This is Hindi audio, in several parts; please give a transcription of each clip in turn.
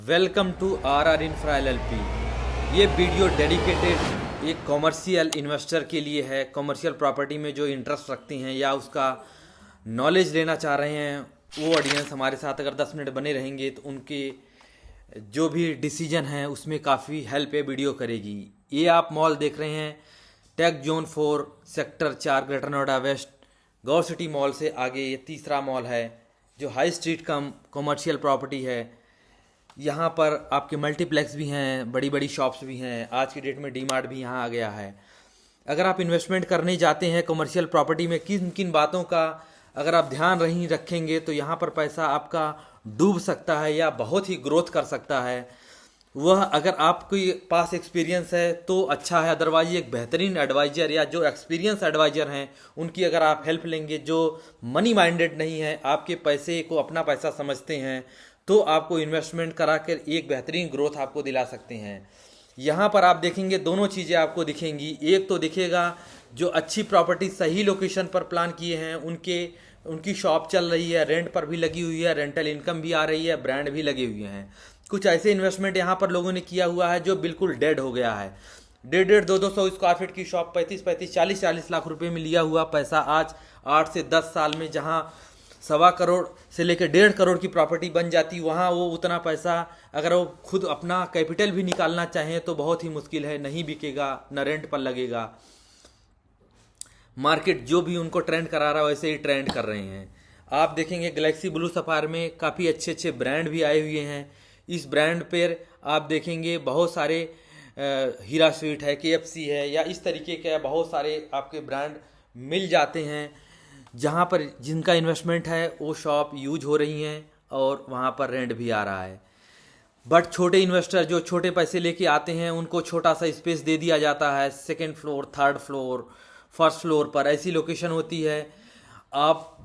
Welcome to RR infra LLP। ये वीडियो डेडिकेटेड एक कॉमर्शियल इन्वेस्टर के लिए है। कॉमर्शियल प्रॉपर्टी में जो इंटरेस्ट रखते हैं या उसका नॉलेज लेना चाह रहे हैं, वो ऑडियंस हमारे साथ अगर 10 मिनट बने रहेंगे तो उनके जो भी डिसीजन हैं उसमें काफ़ी हेल्प ये वीडियो करेगी। ये आप मॉल देख रहे हैं, tech zone 4 sector 4 Greater Noida West Gaur City Mall से आगे ये तीसरा मॉल है जो हाई स्ट्रीट का कॉमर्शियल प्रॉपर्टी है। यहाँ पर आपके मल्टीप्लेक्स भी हैं, बड़ी बड़ी शॉप्स भी हैं, आज की डेट में डीमार्ट भी यहाँ आ गया है। अगर आप इन्वेस्टमेंट करने जाते हैं कमर्शियल प्रॉपर्टी में, किन किन बातों का अगर आप ध्यान नहीं रखेंगे तो यहाँ पर पैसा आपका डूब सकता है या बहुत ही ग्रोथ कर सकता है। वह अगर आपके पास एक्सपीरियंस है तो अच्छा है, अदरवाइज एक बेहतरीन एडवाइजर या जो एक्सपीरियंस एडवाइजर हैं उनकी अगर आप हेल्प लेंगे, जो मनी माइंडेड नहीं है, आपके पैसे को अपना पैसा समझते हैं, तो आपको इन्वेस्टमेंट करा कर एक बेहतरीन ग्रोथ आपको दिला सकते हैं। यहाँ पर आप देखेंगे दोनों चीज़ें आपको दिखेंगी। एक तो दिखेगा जो अच्छी प्रॉपर्टी सही लोकेशन पर प्लान किए हैं उनकी शॉप चल रही है, रेंट पर भी लगी हुई है, रेंटल इनकम भी आ रही है, ब्रांड भी लगे हुए हैं। कुछ ऐसे इन्वेस्टमेंट यहाँ पर लोगों ने किया हुआ है जो बिल्कुल डेड हो गया है। 150-200 स्क्वायर फीट की शॉप 35-35 40-40 लाख रुपए में लिया हुआ पैसा आज 8 से 10 साल में जहाँ 1.25 करोड़ से लेकर 1.5 करोड़ की प्रॉपर्टी बन जाती, वहाँ वो उतना पैसा अगर वो खुद अपना कैपिटल भी निकालना चाहें तो बहुत ही मुश्किल है, नहीं बिकेगा, न रेंट पर लगेगा। मार्केट जो भी उनको ट्रेंड करा रहा है वैसे ही ट्रेंड कर रहे हैं। आप देखेंगे गैलेक्सी ब्लू सफायर में काफ़ी अच्छे अच्छे ब्रांड भी आए हुए हैं। इस ब्रांड पर आप देखेंगे बहुत सारे हीरा स्वीट है, KFC है, या इस तरीके के बहुत सारे आपके ब्रांड मिल जाते हैं जहाँ पर जिनका इन्वेस्टमेंट है वो शॉप यूज हो रही हैं और वहाँ पर रेंट भी आ रहा है। बट छोटे इन्वेस्टर जो छोटे पैसे लेके आते हैं उनको छोटा सा स्पेस दे दिया जाता है, 2nd floor, 3rd floor, 1st floor पर ऐसी लोकेशन होती है। आप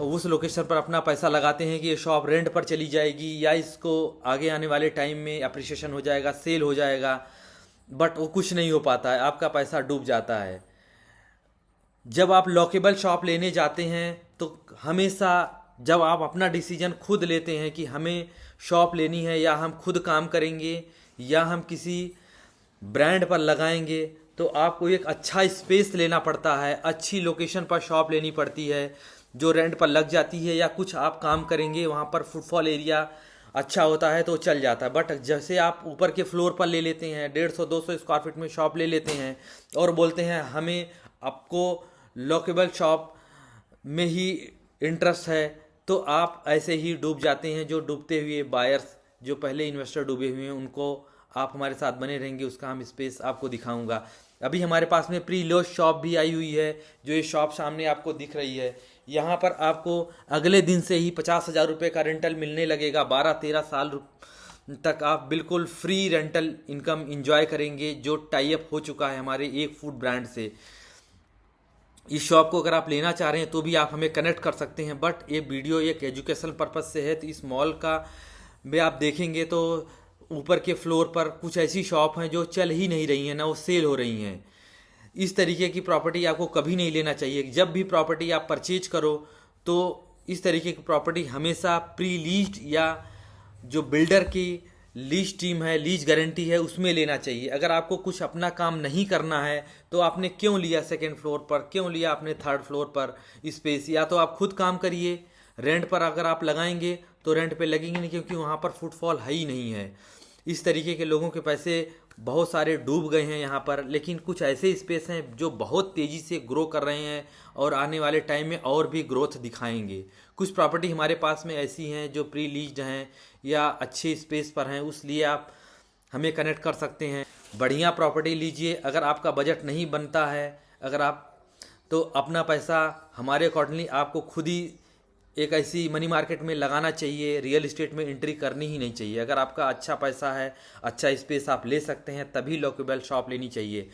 उस लोकेशन पर अपना पैसा लगाते हैं कि ये शॉप रेंट पर चली जाएगी या इसको आगे आने वाले टाइम में अप्रिसिएशन हो जाएगा, सेल हो जाएगा, बट वो कुछ नहीं हो पाता है, आपका पैसा डूब जाता है। जब आप लॉकेबल शॉप लेने जाते हैं तो हमेशा जब आप अपना डिसीजन खुद लेते हैं कि हमें शॉप लेनी है या हम खुद काम करेंगे या हम किसी ब्रांड पर लगाएंगे, तो आपको एक अच्छा स्पेस लेना पड़ता है, अच्छी लोकेशन पर शॉप लेनी पड़ती है जो रेंट पर लग जाती है, या कुछ आप काम करेंगे वहाँ पर फुटफॉल एरिया अच्छा होता है तो चल जाता है। बट जैसे आप ऊपर के फ्लोर पर ले लेते हैं, 150-200 स्क्वायर फीट में शॉप ले लेते हैं और बोलते हैं हमें आपको लॉकेबल शॉप में ही इंटरेस्ट है, तो आप ऐसे ही डूब जाते हैं। जो डूबते हुए बायर्स, जो पहले इन्वेस्टर डूबे हुए हैं, उनको आप हमारे साथ बने रहेंगे, उसका हम स्पेस आपको दिखाऊंगा। अभी हमारे पास में प्री लॉन्च शॉप भी आई हुई है, जो ये शॉप सामने आपको दिख रही है। यहाँ पर आपको अगले दिन से ही 50,000 रुपये का रेंटल मिलने लगेगा। 12-13 साल तक आप बिल्कुल फ्री रेंटल इनकम इंजॉय करेंगे, जो टाई अप हो चुका है हमारे एक फूड ब्रांड से। इस शॉप को अगर आप लेना चाह रहे हैं तो भी आप हमें कनेक्ट कर सकते हैं। बट ये वीडियो एक एजुकेशन पर्पज़ से है, तो इस मॉल का में आप देखेंगे तो ऊपर के फ्लोर पर कुछ ऐसी शॉप हैं जो चल ही नहीं रही हैं, ना वो सेल हो रही हैं। इस तरीके की प्रॉपर्टी आपको कभी नहीं लेना चाहिए। जब भी प्रॉपर्टी आप परचेज करो तो इस तरीके की प्रॉपर्टी हमेशा प्री लीज्ड या जो बिल्डर की लीज टीम है, लीज गारंटी है, उसमें लेना चाहिए। अगर आपको कुछ अपना काम नहीं करना है तो आपने क्यों लिया 2nd फ्लोर पर, क्यों लिया आपने 3rd फ्लोर पर स्पेस? या तो आप खुद काम करिए, रेंट पर अगर आप लगाएंगे तो रेंट पे लगेंगे नहीं, क्योंकि वहाँ पर फुटफॉल है ही नहीं है। इस तरीके के लोगों के पैसे बहुत सारे डूब गए हैं यहाँ पर। लेकिन कुछ ऐसे स्पेस हैं जो बहुत तेज़ी से ग्रो कर रहे हैं और आने वाले टाइम में और भी ग्रोथ दिखाएंगे। कुछ प्रॉपर्टी हमारे पास में ऐसी हैं जो प्री लीज्ड हैं या अच्छे स्पेस पर हैं, उसलिए आप हमें कनेक्ट कर सकते हैं। बढ़िया प्रॉपर्टी लीजिए। अगर आपका बजट नहीं बनता है, अगर आप तो अपना पैसा हमारे अकॉर्डिंगली आपको खुद ही एक ऐसी मनी मार्केट में लगाना चाहिए, रियल इस्टेट में एंट्री करनी ही नहीं चाहिए। अगर आपका अच्छा पैसा है, अच्छा स्पेस आप ले सकते हैं, तभी लॉकेबल शॉप लेनी चाहिए।